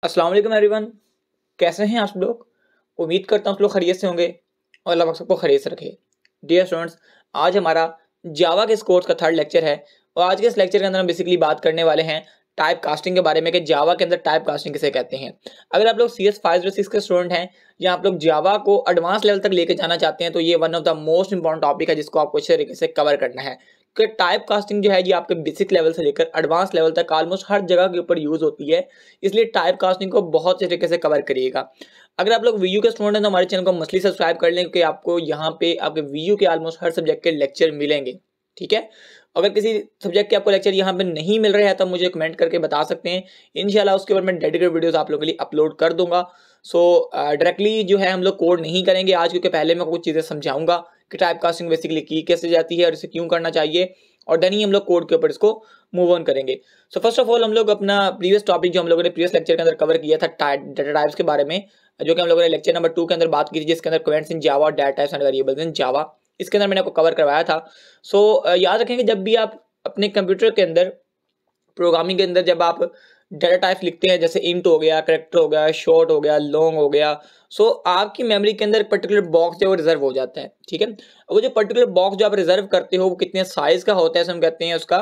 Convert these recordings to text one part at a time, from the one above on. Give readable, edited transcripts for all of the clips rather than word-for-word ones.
अस्सलाम वालेकुम एवरीवन। कैसे हैं आप लोग? उम्मीद करता हूँ आप लोग खैरियत से होंगे और अल्लाह पाक सबको खैरियत से रखे। डियर स्टूडेंट्स, आज हमारा जावा के इस कोर्स का थर्ड लेक्चर है और आज के इस लेक्चर के अंदर हम बेसिकली बात करने वाले हैं टाइप कास्टिंग के बारे में कि जावा के अंदर टाइप कास्टिंग किसे कहते हैं। अगर आप लोग CS 506 के स्टूडेंट हैं या आप लोग जावा को एडवांस लेवल तक लेके जाना चाहते हैं तो ये one of the most important topic है जिसको आपको अच्छे तरीके से कवर करना है। कि टाइप कास्टिंग जो है ये आपके बेसिक लेवल से लेकर एडवांस लेवल तक ऑलमोस्ट हर जगह के ऊपर यूज होती है, इसलिए टाइप कास्टिंग को बहुत अच्छे तरीके से कवर करिएगा। अगर आप लोग वीयू के स्टूडेंट हैं तो हमारे चैनल को मस्टली सब्सक्राइब कर लें क्योंकि आपको यहाँ पे आपके वीयू के ऑलमोस्ट हर सब्जेक्ट के लेक्चर मिलेंगे। ठीक है, अगर किसी सब्जेक्ट के आपको लेक्चर यहाँ पे नहीं मिल रहे हैं तो मुझे कमेंट करके बता सकते हैं, इंशाल्लाह उसके ऊपर मैं डेडिकेटेड वीडियोस आप लोगों के लिए अपलोड कर दूंगा। सो डायरेक्टली जो है हम लोग कोड नहीं करेंगे आज, क्योंकि पहले मैं कुछ चीज़ें समझाऊंगा कि टाइप कास्टिंग बेसिकली की कैसे जाती है और इसे क्यों करना चाहिए, और देन ही हम लोग कोड के ऊपर इसको मूव ऑन करेंगे। सो फर्स्ट ऑफ ऑल हम लोग अपना प्रीवियस टॉपिक जो हम लोगों ने प्रीवियस लेक्चर के अंदर कवर किया था डाटा टाइप्स के बारे में, जो कि हम लोगों ने लेक्चर नंबर 2 के अंदर बात की थी, जिसके अंदर comments in Java, data types and variables in Java, इसके अंदर मैंने आपको कवर करवाया था। सो याद रखेंगे जब भी आप अपने कंप्यूटर के अंदर प्रोग्रामिंग के अंदर जब आप डाटा टाइप लिखते हैं, जैसे इंट हो गया, कैरेक्टर हो गया, शॉर्ट हो गया, लॉन्ग हो गया, सो आपकी मेमोरी के अंदर पर्टिकुलर बॉक्स जो है वो रिजर्व हो जाता है। ठीक है, वो जो पर्टिकुलर बॉक्स जो आप रिजर्व करते हो वो कितने साइज का होता है, हम कहते हैं उसका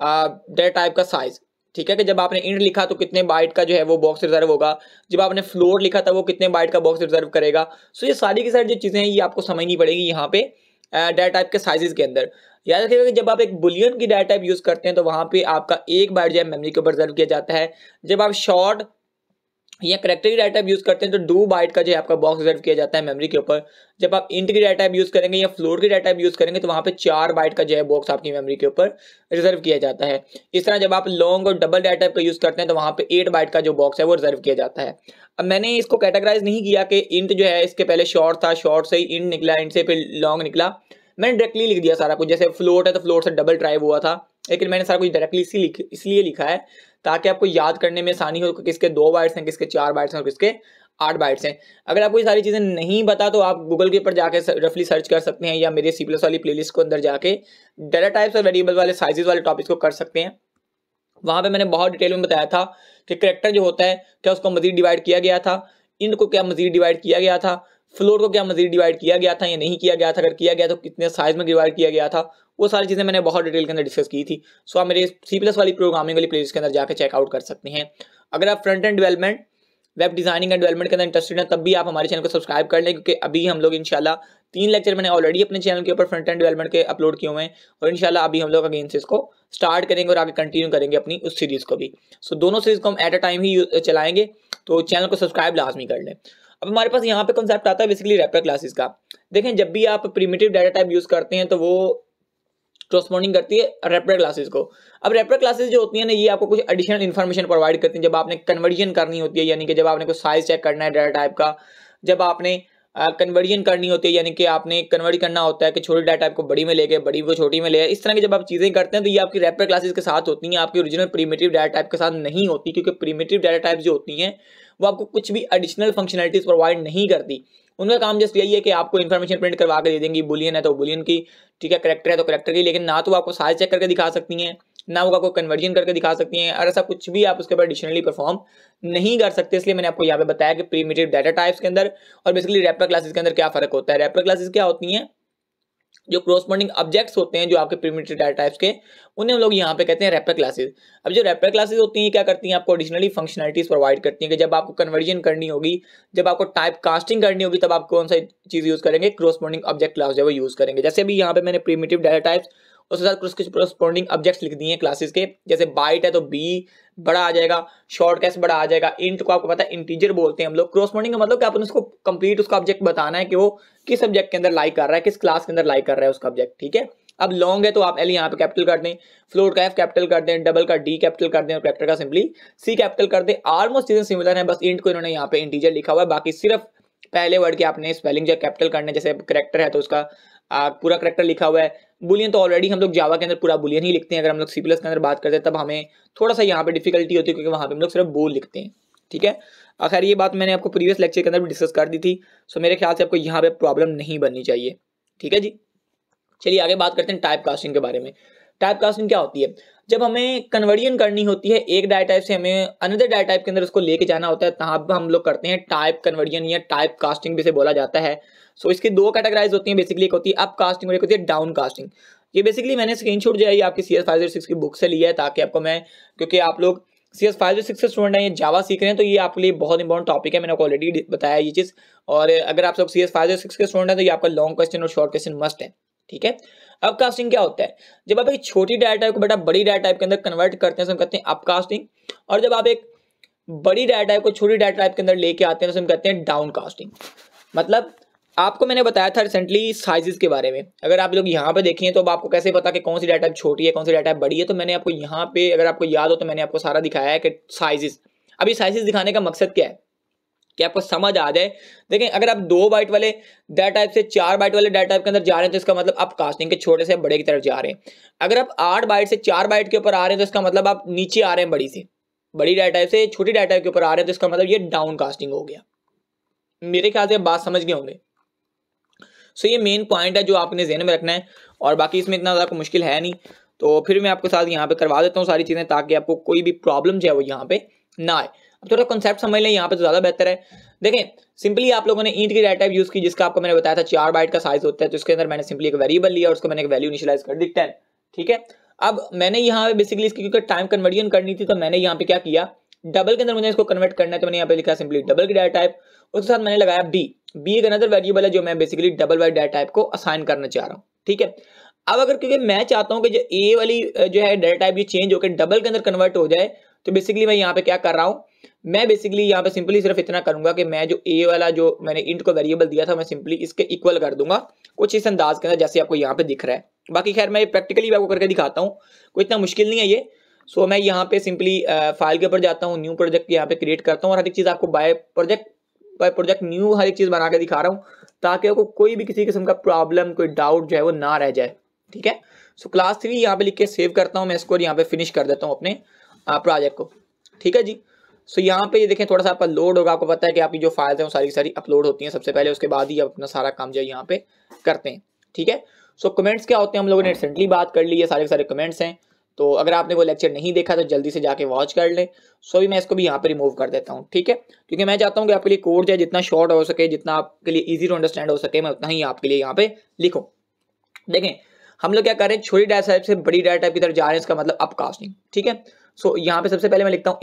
डाटा टाइप का साइज। ठीक है, कि जब आपने इंट लिखा तो कितने बाइट का जो है वो बॉक्स रिजर्व होगा, जब आपने फ्लोट लिखा था वो कितने बाइट का बॉक्स रिजर्व करेगा। सो ये सारी की सारी जो चीज़ें हैं ये आपको समझनी पड़ेगी यहाँ पे डाटा टाइप के साइजेस के अंदर। याद रखिएगा कि जब आप एक बुलियन की डाटा टाइप यूज करते हैं तो वहां पे आपका एक बाइट जो है मेमोरी के ऊपर रिजर्व किया जाता है। जब आप शॉर्ट या करेक्टर की डाटा टाइप यूज करते हैं तो 2 बाइट का जो है आपका बॉक्स रिजर्व किया जाता है मेमोरी के ऊपर। जब आप इंट की डाटा टाइप यूज करेंगे या फ्लोट की डाटा टाइप यूज करेंगे तो वहां पे 4 बाइट का जो है बॉक्स आपकी मेमोरी के ऊपर रिजर्व किया जाता है। इस तरह जब आप लॉन्ग और डबल डाटा टाइप का यूज करते हैं तो वहां पे 8 बाइट का जो बॉक्स है वो रिजर्व किया जाता है। अब मैंने इसको कैटेगराइज नहीं किया कि इंट जो है इसके पहले शॉर्ट था, शॉर्ट से ही इंट निकला, इंट से फिर लॉन्ग निकला, मैंने डायरेक्टली लिख दिया सारा कुछ। जैसे फ्लोट है तो फ्लोट से डबल ट्राइव हुआ था, लेकिन मैंने सारा कुछ डायरेक्टली इसलिए लिखा है ताकि आपको याद करने में आसानी हो कि किसके 2 बाइट्स हैं, किसके 4 बाइट्स हैं और किसके 8 बाइट्स हैं। अगर आपको ये सारी चीज़ें नहीं पता तो आप गूगल के ऊपर जाके रफली सर्च कर सकते हैं या मेरे C++ वाली प्लेलिस्ट को अंदर जाके डाटा टाइप्स और वेरिएबल वाले साइजेस वाले टॉपिक्स को कर सकते हैं। वहाँ पे मैंने बहुत डिटेल में बताया था कि करेक्टर जो होता है क्या उसको मजीद डिवाइड किया गया था, इंट को क्या मजीद डिवाइड किया गया था, फ्लोट को क्या मजीद डिवाइड किया गया था या नहीं किया गया था, अगर किया गया तो कितने साइज में डिवाइड किया गया था, वो सारी चीज़ें मैंने बहुत डिटेल के अंदर डिस्कस की थी। सो आप मेरे C++ वाली प्रोग्रामिंग वाली प्लेलिस्ट के अंदर जाकर चेकआउट कर सकते हैं। अगर आप front end development, web designing and development के अंदर इंटरेस्टेड हैं तब भी आप हमारे चैनल को सब्सक्राइब कर लें, क्योंकि अभी हम लोग इंशाल्लाह 3 लेक्चर मैंने ऑलरेडी अपने चैनल के ऊपर फ्रंट एंड डेवलपमेंट के अपलोड किए हुए हैं और इंशाल्लाह अभी हम लोग अगेन से इसको स्टार्ट करेंगे और आगे कंटिन्यू करेंगे अपनी उस सीरीज को भी। सो दोनों सीरीज को हम एट अ टाइम ही चलाएंगे, तो चैनल को सब्सक्राइब लाजमी कर लें। अब हमारे पास यहाँ पे कॉन्सेप्ट आता है बेसिकली रैपर क्लासेस का। देखें, जब भी आप प्रिमिटिव डाटा टाइप यूज करते हैं तो वो कॉरस्पॉन्डिंग करती है रैपर क्लासेस को। अब रैपर क्लासेस जो होती है ना, ये आपको कुछ एडिशनल इन्फॉर्मेशन प्रोवाइड करती हैं जब आपने कन्वर्जन करनी होती है, यानी कि जब आपने कोई साइज चेक करना है डाटा टाइप का, जब आपने कन्वर्जन करनी होती है, यानी कि आपने कन्वर्ट करना होता है कि छोटी डाटा टाइप को बड़ी में लेके बड़ी को छोटी में ले, इस तरह की जब आप चीज़ें करते हैं तो ये आपकी रैपर क्लासेस के साथ होती हैं, आपकी ओरिजिनल प्रिमिटिव डाटा टाइप के साथ नहीं होती, क्योंकि प्रिमिटिव डाटा टाइप जो होती हैं वो आपको कुछ भी एडिशनल फंक्शनलिटीज प्रोवाइड नहीं करती। उनका काम जस्ट यही है कि आपको इन्फॉर्मेशन प्रिंट करवा के दे देंगी, बुलियन है तो बुलियन की, ठीक है, करेक्टर है तो करेक्टर की, लेकिन ना तो आपको साइज चेक करके दिखा सकती हैं, ना वो आपको कन्वर्जन करके दिखा सकती हैं, और ऐसा कुछ भी आप उसके ऊपर एडिशनली परफॉर्म नहीं कर सकते। इसलिए मैंने आपको यहाँ पे बताया कि प्रिमिटिव डाटा टाइप्स के अंदर और बेसिकली रैपर क्लासेस के अंदर क्या फर्क होता है। रैपर क्लासेस क्या होती हैं, जो कॉरस्पॉन्डिंग ऑब्जेक्ट्स होते हैं जो आपके प्रिमिटिव डाटा टाइप्स के, उन्हें हम लोग यहाँ पे कहते हैं रैपर क्लासेस। अब जो रैपर क्लासेस होती हैं क्या करती हैं, आपको एडिशनली फंक्शनलिटीज प्रोवाइड करती हैं कि जब आपको कन्वर्जन करनी होगी, जब आपको टाइप कास्टिंग करनी होगी, तब आप कौन सा चीज़ यूज करेंगे, कॉरस्पॉन्डिंग ऑब्जेक्ट क्लास जो है वो यूज करेंगे। जैसे अभी यहाँ पे मैंने प्रिमिटिव डाटा टाइप्स उसके साथ कुछ कॉरस्पॉन्डिंग ऑब्जेक्ट्स लिख दिए हैं क्लासेस के, जैसे बाइट है तो बी बड़ा आ जाएगा, शॉर्ट कैसे बड़ा आ जाएगा, इंट को आपको पता है इंटीजर बोलते हैं हम लोग। कॉरस्पॉन्डिंग का मतलब कि आपने उसको कंप्लीट उसका ऑब्जेक्ट बताना है कि वो किस ऑब्जेक्ट के अंदर लाइक कर रहा है, किस क्लास के अंदर लाइक कर रहा है उसका ऑब्जेक्ट। ठीक है, अब लॉन्ग है तो आप एल यहाँ पे कैपिटल कर दें, फ्लोट का एफ कैपिटल कर दें, डबल का डी कैपिटल कर दें और करेक्टर का सिंपली सी कैपिटल कर दें। ऑलमोस्ट चीजें सिमिलर हैं, बस इंट को इन्होंने यहाँ पे इंटीजर लिखा हुआ है, बाकी सिर्फ पहले वर्ड के आपने स्पेलिंग जो कैपिटल करना है। जैसे करेक्टर है तो उसका पूरा करेक्टर लिखा हुआ है। बुलियन तो ऑलरेडी हम लोग जावा के अंदर पूरा बुलियन ही लिखते हैं, अगर हम लोग C++ के अंदर बात करते हैं तब हमें थोड़ा सा यहाँ पे डिफिकल्टी होती है, क्योंकि वहाँ पे हम लोग सिर्फ बोल लिखते हैं। ठीक है, आखिर ये बात मैंने आपको प्रीवियस लेक्चर के अंदर भी डिस्कस कर दी थी, सो मेरे ख्याल से आपको यहाँ पे प्रॉब्लम नहीं बननी चाहिए। ठीक है जी, चलिए आगे बात करते हैं टाइप कास्टिंग के बारे में। टाइप कास्टिंग क्या होती है? जब हमें कन्वर्जन करनी होती है एक डाटा टाइप से हमें अनदर डाटा टाइप के अंदर उसको लेके जाना होता है, तहाँ पर हम लोग करते हैं टाइप कन्वर्जन या टाइप कास्टिंग भी से बोला जाता है। सो इसकी दो कैटेगराइज होती हैं बेसिकली, एक होती है अप कास्टिंग और एक होती है डाउन कास्टिंग। ये बेसिकली मैंने स्क्रीनशॉट जो है ये आपकी CS 506 की बुक से लिया है, ताकि आपको मैं, क्योंकि आप लोग CS 506 से स्टूडेंट हैं, ये जावा सीख रहे हैं, तो ये आपके लिए बहुत इंपॉर्टेंट टॉपिक है, मैंने आपको ऑलरेडी बताया ये चीज़। और अगर आप लोग CS 506 के स्टूडेंट हैं तो ये आपका लॉन्ग क्वेश्चन और शॉर्ट क्वेश्चन मस्ट है, ठीक है। अब कास्टिंग क्या होता है? जब आप एक छोटी डाटा टाइप को बड़ा बड़ी डाटा टाइप के अंदर कन्वर्ट करते हैं तो हम कहते हैं अप कास्टिंग, और जब आप एक बड़ी डाटा टाइप को छोटी डाटा टाइप के अंदर लेके आते हैं तो हम कहते हैं डाउन कास्टिंग। मतलब आपको मैंने बताया था रिसेंटली साइजेस के बारे में, अगर आप लोग यहाँ पे देखें तो अब आपको कैसे पता कि कौन सी डाटा टाइप छोटी है कौन सी डाटा टाइप बड़ी है, तो मैंने आपको यहाँ पे, अगर आपको याद हो तो मैंने आपको सारा दिखाया है कि साइजेस। अभी साइजेस दिखाने का मकसद क्या है कि आपको समझ आ जाए। देखें, अगर आप 2 बाइट वाले डाटा टाइप से 4 बाइट वाले डाटा टाइप के अंदर जा रहे हैं तो इसका मतलब आप कास्टिंग के छोटे से बड़े की तरफ जा रहे हैं। अगर आप 8 बाइट से 4 बाइट के ऊपर आ रहे हैं तो इसका मतलब आप नीचे आ रहे हैं, बड़ी डाटा टाइप से छोटी डाटा टाइप के ऊपर आ रहे हैं, तो इसका मतलब ये डाउन कास्टिंग हो गया। मेरे ख्याल से बात समझ गए होंगे। सो ये मेन पॉइंट है जो आपने ज़हन में रखना है, और बाकी इसमें इतना ज़्यादा मुश्किल है नहीं। तो फिर मैं आपके साथ यहाँ पे करवा देता हूँ सारी चीज़ें, ताकि आपको कोई भी प्रॉब्लम जो है वो यहाँ पे ना आए। अब थोड़ा कॉन्सेप्ट समझ लें यहाँ पे तो ज़्यादा बेहतर है। देखें, सिंपली आप लोगों ने ईंट की डाटा टाइप यूज़ की, जिसका आपको मैंने बताया था 4 बाइट का साइज होता है, तो इसके अंदर मैंने सिंपली एक वेरिएबल लिया और उसको मैंने एक वैल्यू इनिशियलाइज कर दी 10, ठीक है। अब मैंने यहाँ पे बेसिकली इसकी क्योंकि टाइम कन्वर्जन करनी थी, तो मैंने यहाँ पे क्या किया, डबल के अंदर मुझे इसको कन्वर्ट करना है, तो मैंने यहाँ पे लिखा सिंपली डबल की डाटा टाइप, उसके साथ मैंने लगाया बी एक अनदर वेरिएबल है जो मैं basically double white data type को असाइन करना चाह रहा हूँ, ठीक है। अब अगर क्योंकि मैं चाहता हूँ कि जो ए वाली जो है डाटा टाइप ये चेंज होकर डबल के अंदर कन्वर्ट हो जाए, तो बेसिकली मैं यहाँ पे क्या कर रहा हूँ, मैं बेसिकली यहाँ पे सिंपली सिर्फ इतना करूंगा कि मैं जो ए वाला जो मैंने इंट को वेरिएबल दिया था मैं सिंपली इसके इक्वल कर दूंगा कुछ इस अंदाज के अंदर, जैसे आपको यहाँ पे दिख रहा है। बाकी खैर मैं प्रैक्टिकली आपको करके दिखाता हूँ, कोई इतना मुश्किल नहीं है ये। सो मैं यहाँ पे सिंपली फाइल के ऊपर जाता हूँ, न्यू प्रोजेक्ट यहाँ पे क्रिएट करता हूँ, और हर एक चीज़ आपको बाय प्रोजेक्ट न्यू हर एक चीज़ बना के दिखा रहा हूँ, ताकि आपको कोई भी किसी किस्म का प्रॉब्लम कोई डाउट जो है वो ना रह जाए, ठीक है। सो क्लास 3 यहाँ पे लिख के सेव करता हूँ मैं इसको, और यहाँ पे फिनिश कर देता हूँ अपने प्रोजेक्ट को, ठीक है जी। सो यहाँ पे ये देखें थोड़ा सा आपका लोड होगा, आपको पता है कि आपकी जो फाइल्स हैं वो सारी सारी अपलोड होती हैं सबसे पहले, उसके बाद ही आप अपना सारा काम जो है यहाँ पे करते हैं, ठीक है। सो कमेंट्स क्या होते हैं हम लोगों ने रिसेंटली बात कर ली है, सारे के सारे कमेंट्स हैं, तो अगर आपने वो लेक्चर नहीं देखा तो जल्दी से जाके वॉच कर लें। सो अभी मैं इसको भी यहाँ पे रिमूव कर देता हूँ, ठीक है, क्योंकि मैं चाहता हूँ कि आपके लिए कोड जो है जितना शॉर्ट हो सके, जितना आपके लिए ईजी टू अंडरस्टैंड हो सके, मैं उतना ही आपके लिए यहाँ पे लिखूँ। देखें हम लोग क्या कर रहे हैं, छोटी डाटा टाइप से बड़ी डाटा टाइप की तरफ जा रहे हैं, इसका मतलब अप कास्टिंग, ठीक है। सो यहाँ पे सबसे पहले मैं लिखता हूँ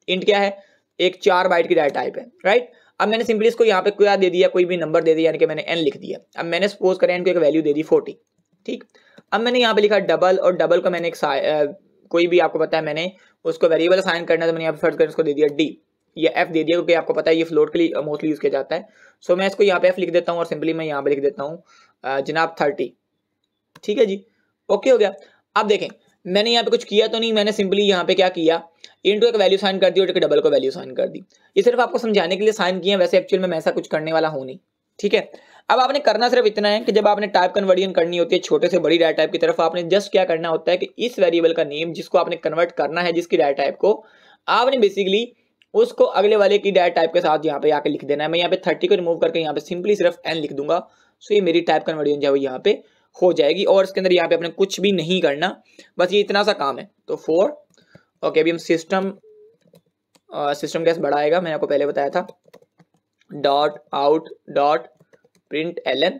इंट क्या है, एक 4 बाइट की डाटा टाइप है, राइट। अब मैंने सिंपली इसको यहाँ पे क्या दे दिया, कोई भी नंबर दे दिया, यानी कि मैंने n लिख दिया। अब मैंने सपोज करें n को एक वैल्यू दे दी 40, ठीक। अब मैंने यहाँ पे लिखा डबल, और डबल को मैंने एक कोई भी आपको पता है मैंने उसको वेरिएबल असाइन करना है, तो मैंने यहाँ पे फर्स्ट कर इसको दे दिया d या f दे दिया, क्योंकि आपको पता है ये फ्लोट के लिए मोस्टली यूज किया जाता है। सो मैं इसको यहाँ पे f लिख देता हूँ, और सिंपली मैं यहाँ पे लिख देता हूँ जनाब 30, ठीक है जी, ओके हो गया। अब देखें मैंने यहाँ पे कुछ किया तो नहीं, मैंने सिंपली यहाँ पे क्या किया, इंटू एक वैल्यू साइन कर दी और डबल को वैल्यू साइन कर दी। ये सिर्फ आपको समझाने के लिए साइन किया, वैसे एक्चुअल में मैं ऐसा कुछ करने वाला हूँ नहीं, ठीक है। अब आपने करना सिर्फ इतना है कि जब आपने टाइप कन्वर्जन करनी होती है छोटे से बड़ी डाटा टाइप की तरफ, आपने जस्ट क्या करना होता है कि इस वेरिएबल का नेम जिसको आपने कन्वर्ट करना है, जिसकी डाटा टाइप को, आपने बेसिकली उसको अगले वाले की डाटा टाइप के साथ यहाँ पे आके लिख देना है। मैं यहाँ पे 30 को रिमूव करके यहाँ पे सिंपली सिर्फ n लिख दूंगा। सो ये मेरी टाइप कन्वर्जन जो है यहाँ पे हो जाएगी, और इसके अंदर यहाँ पे अपने कुछ भी नहीं करना, बस ये इतना सा काम है। तो 4 ओके, अभी हम सिस्टम कैसे बढ़ाएगा, मैंने आपको पहले बताया था, .out.println,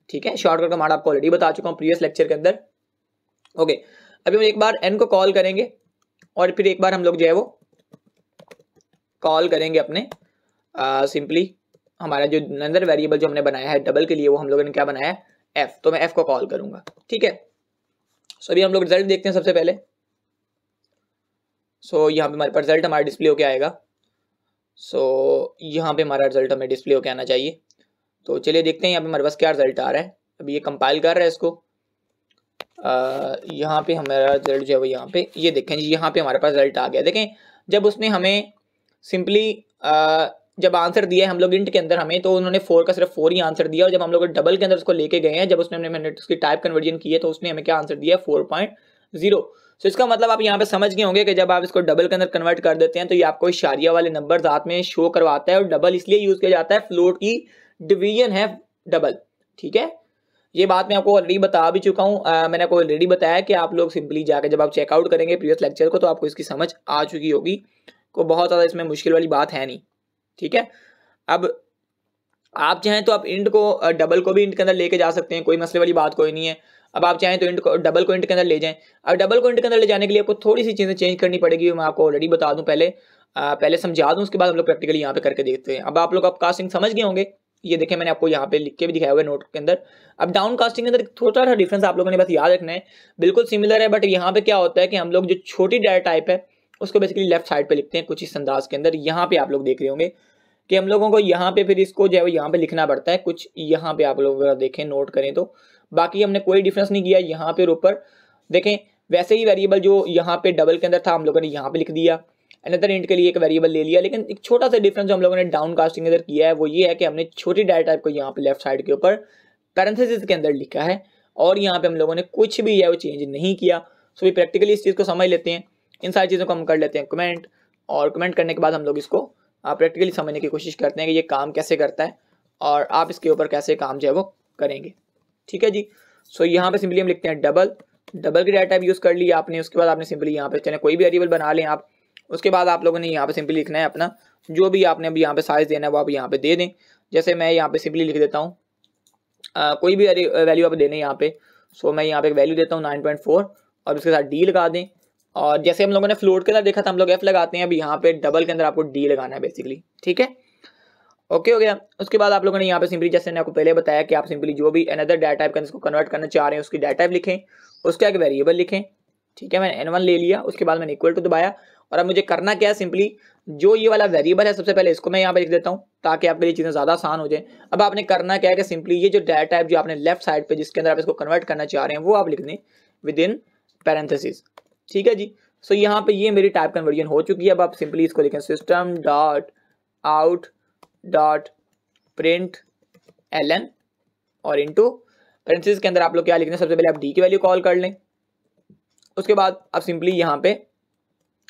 ठीक है। शॉर्टकट कमांड आपको ऑलरेडी बता चुका हूँ प्रीवियस लेक्चर के अंदर, ओके। अभी हम एक बार n को कॉल करेंगे, और फिर एक बार हम लोग जो है वो कॉल करेंगे अपने सिंपली हमारा जो नंबर वेरिएबल जो हमने बनाया है डबल के लिए, वो हम लोगों ने क्या बनाया है f, तो मैं f को कॉल करूंगा, ठीक है। सो अभी हम लोग रिजल्ट देखते हैं सबसे पहले। सो यहाँ पे हमारे पास रिजल्ट हमारा डिस्प्ले होके आएगा। सो यहाँ पे हमारा रिजल्ट हमें डिस्प्ले होके आना चाहिए, तो चलिए देखते हैं यहाँ पे हमारे पास क्या रिजल्ट आ रहा है। अभी ये कंपाइल कर रहा है इसको, यहाँ पे हमारा रिजल्ट जो है वो यहाँ पे ये देखें जी, यहाँ पे हमारे पास रिजल्ट आ गया। देखें जब उसने हमें सिंपली जब आंसर दिया है हम लोग इंट के अंदर हमें, तो उन्होंने 4 का सिर्फ 4 ही आंसर दिया, और जब हम लोग डबल के अंदर उसको लेके गए हैं, जब उसने मैंने उसकी टाइप कन्वर्जन की है, तो उसने हमें क्या आंसर दिया है 4.0। सो इसका मतलब आप यहाँ पे समझ गए होंगे कि जब आप इसको डबल के अंदर कन्वर्ट कर देते हैं तो ये आपको इशारिया वाले नंबर साथ में शो करवाता है, और डबल इसलिए यूज किया जाता है, फ्लोट की डिवीजन है डबल, ठीक है। ये बात मैं आपको ऑलरेडी बता भी चुका हूँ। मैंने आपको ऑलरेडी बताया कि आप लोग सिंपली जाकर जब आप चेकआउट करेंगे प्रीवियस लेक्चर को तो आपको इसकी समझ आ चुकी होगी। को बहुत ज़्यादा इसमें मुश्किल वाली बात है नहीं, ठीक है। अब आप चाहें तो आप इंट को डबल को भी इंट के अंदर लेके जा सकते हैं, कोई मसले वाली बात कोई नहीं है। अब आप चाहें तो इंट को डबल को इंट के अंदर ले जाएं। अब डबल को इंट के अंदर ले जाने के लिए आपको थोड़ी सी चीज़ें चेंज करनी पड़ेगी, मैं आपको ऑलरेडी बता दूं, पहले समझा दूं, उसके बाद हम लोग प्रैक्टिकली यहाँ पे करके देखते हैं। अब आप लोग अपकास्टिंग समझ गए होंगे, ये देखें मैंने आपको यहाँ पे लिख के भी दिखाया हुआ है नोट के अंदर। अब डाउन कास्टिंग के अंदर थोड़ा सा डिफरेंस आप लोगों ने बस याद रखना है, बिल्कुल सिमिलर है, बट यहाँ पे क्या होता है कि हम लोग जो छोटी डाटा टाइप है उसको बेसिकली लेफ्ट साइड पे लिखते हैं कुछ इस अंदाज के अंदर। यहाँ पे आप लोग देख रहे होंगे कि हम लोगों को यहाँ पे फिर इसको जो है यहाँ पे लिखना पड़ता है कुछ, यहाँ पे आप लोग अगर देखें नोट करें तो बाकी हमने कोई डिफरेंस नहीं किया। यहाँ पे ऊपर देखें वैसे ही वेरिएबल जो यहाँ पे डबल के अंदर था हम लोगों ने यहाँ पे लिख दिया, अनदर इंट के लिए एक वेरिएबल ले लिया। लेकिन एक छोटा सा डिफरेंस जो हम लोगों ने डाउन कास्टिंग के अंदर किया है वो ये है कि हमने छोटी डाटा टाइप को यहाँ पे लेफ्ट साइड के ऊपर पैरेंथेसिस के अंदर लिखा है और यहाँ पे हम लोगों ने कुछ भी है वो चेंज नहीं किया। सो ये प्रैक्टिकली इस चीज़ को समझ लेते हैं, इन सारी चीज़ों को हम कर लेते हैं कमेंट, और कमेंट करने के बाद हम लोग इसको प्रैक्टिकली समझने की कोशिश करते हैं कि ये काम कैसे करता है और आप इसके ऊपर कैसे काम जो है वो करेंगे, ठीक है जी। सो यहाँ पे सिंपली हम लिखते हैं डबल की डाटा टाइप यूज़ कर लिया आपने। उसके बाद आपने सिंपली यहाँ पे चले कोई भी वेरिएबल बना लें आप। उसके बाद आप लोगों ने यहाँ पे सिंपली लिखना है अपना जो भी आपने अभी यहाँ पे साइज देना है वो आप यहाँ पे दे दें। जैसे मैं यहाँ पे सिंपली लिख देता हूँ कोई भी वैल्यू आप देने यहाँ पे। सो मैं यहाँ पे एक वैल्यू देता हूँ 9.4 और उसके साथ डी लगा दें। और जैसे हम लोगों ने फ्लोट के अंदर देखा था हम लोग एफ लगाते हैं, अब यहाँ पे डबल के अंदर आपको डी लगाना है बेसिकली, ठीक है। ओके हो गया। उसके बाद आप लोगों ने यहाँ पे सिंपली जैसे मैंने आपको पहले बताया कि आप सिंपली जो भी अनदर डाटा टाइप का इसको कन्वर्ट करना चाह रहे हैं उसकी डाटा टाइप लिखें, उसका एक वेरिएबल लिखें, ठीक है। मैंने n1 ले लिया, उसके बाद मैंने इक्वल टू दबाया और अब मुझे करना क्या है, सिंपली जो ये वाला वेरिएबल है सबसे पहले इसको मैं यहाँ पे लिख देता हूँ ताकि आपके लिए चीज़ें ज़्यादा आसान हो जाए। अब आपने करना क्या है कि सिंपली ये जो डाटा टाइप जो आपने लेफ्ट साइड पे जिसके अंदर आप इसको कन्वर्ट करना चाह रहे हैं वो आप लिख दें विद इन पैरेंथेसिस, ठीक है जी। सो यहाँ पे ये मेरी टाइप कन्वर्जन हो चुकी है। अब आप सिंपली इसको लिखें system dot out dot print ln और इनटू पैरेंथेसिस के अंदर आप लोग क्या लिखना है, सबसे पहले आप डी की वैल्यू कॉल कर लें। उसके बाद आप सिंपली यहाँ पे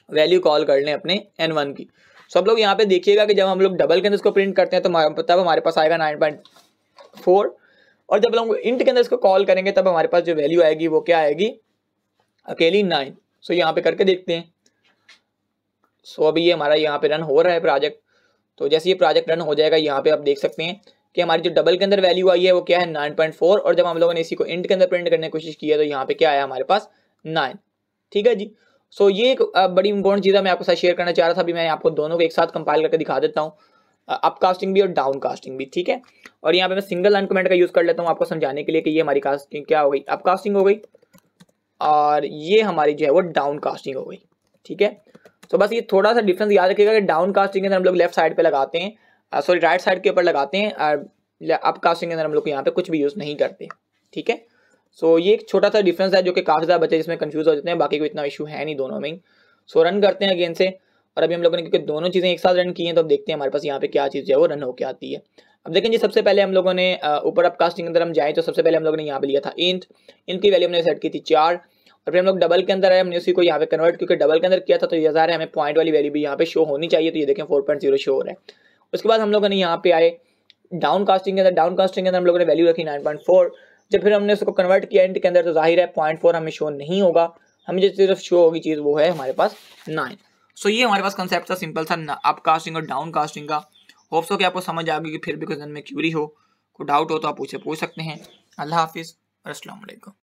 वैल्यू कॉल कर लें अपने n1 की। सब लोग यहाँ पे देखिएगा कि जब हम लोग डबल के अंदर इसको प्रिंट करते हैं तो तब हमारे पास आएगा 9.4 और जब हम इंट के अंदर इसको कॉल करेंगे तब हमारे पास जो वैल्यू आएगी वो क्या आएगी, अकेली 9। सो यहाँ पे करके देखते हैं। सो अभी ये हमारा यहाँ पे रन हो रहा है प्रोजेक्ट। तो जैसे ये प्रोजेक्ट रन हो जाएगा यहाँ पे आप देख सकते हैं कि हमारी जो डबल के अंदर वैल्यू आई है वो क्या है 9.4 और जब हम लोगों ने इसी को इंट के अंदर प्रिंट करने की कोशिश की है तो यहाँ पे क्या आया हमारे पास 9, ठीक है जी। सो ये एक बड़ी इंपॉर्टेंट चीज़ है मैं आपके साथ शेयर करना चाह रहा था। अभी मैं आपको दोनों को एक साथ कंपाइल करके दिखा देता हूँ, अप कास्टिंग भी और डाउन कास्टिंग भी, ठीक है। और यहाँ पे मैं सिंगल लाइन कमेंट का यूज़ कर लेता हूँ आपको समझाने के लिए कि ये हमारी कास्टिंग क्या हो गई, अप कास्टिंग हो गई और ये हमारी जो है वो डाउन कास्टिंग हो गई, ठीक है। तो बस ये थोड़ा सा डिफरेंस याद रखिएगा कि डाउन कास्टिंग के अंदर हम लोग लेफ्ट साइड पे लगाते हैं, सॉरी राइट साइड के ऊपर लगाते हैं, अप कास्टिंग के अंदर हम लोग यहाँ पे कुछ भी यूज़ नहीं करते, ठीक है। सो ये एक छोटा सा डिफरेंस है जो कि काफ़ी ज़्यादा बच्चे जिसमें कंफ्यूज हो जाते हैं, बाकी कोई इतना इशू है नहीं दोनों में। सो रन करते हैं अगेन से और अभी हम लोगों ने क्योंकि दोनों चीज़ें एक साथ रन की हैं तो अब देखते हैं हमारे पास यहाँ पे क्या चीज़ है वो रन होकर आती है। अब देखें जी सबसे पहले हम लोगों ने ऊपर अप कास्टिंग के अंदर हम जाएँ तो सबसे पहले हम लोगों ने यहाँ पे लिया था इंट की वैल्यू हमने सेट की थी 4 और फिर हम लोग डबल के अंदर आए, हमने उसी को यहाँ पे कन्वर्ट क्योंकि डबल के अंदर किया था तो ये ज़ाहिर है हमें पॉइंट वाली वैल्यू भी यहाँ पे शो होनी चाहिए, तो ये देखें 4.0 शो हो रहा है। उसके बाद हम लोगों ने यहाँ पे आए डाउन कास्टिंग के अंदर, डाउन कास्टिंग के अंदर हम लोगों ने वैल्यू रखी 9.4। जब फिर हमने उसको कन्वर्ट किया इंट के अंदर तो जाहिर है 0.4 हमें शो नहीं होगा, हमें जो सिर्फ शो होगी चीज़ वो है हमारे पास 9। सो ये हमारे पास कंसेप्ट था, सिंपल था अप कास्टिंग और डाउन कास्टिंग का। होप्स हो कि आपको समझ आ गई कि फिर भी क्वेश्चन में क्यूरी हो, कोई डाउट हो तो आप पूछ सकते हैं। अल्लाह हाफिज़ और अस्सलाम वालेकुम।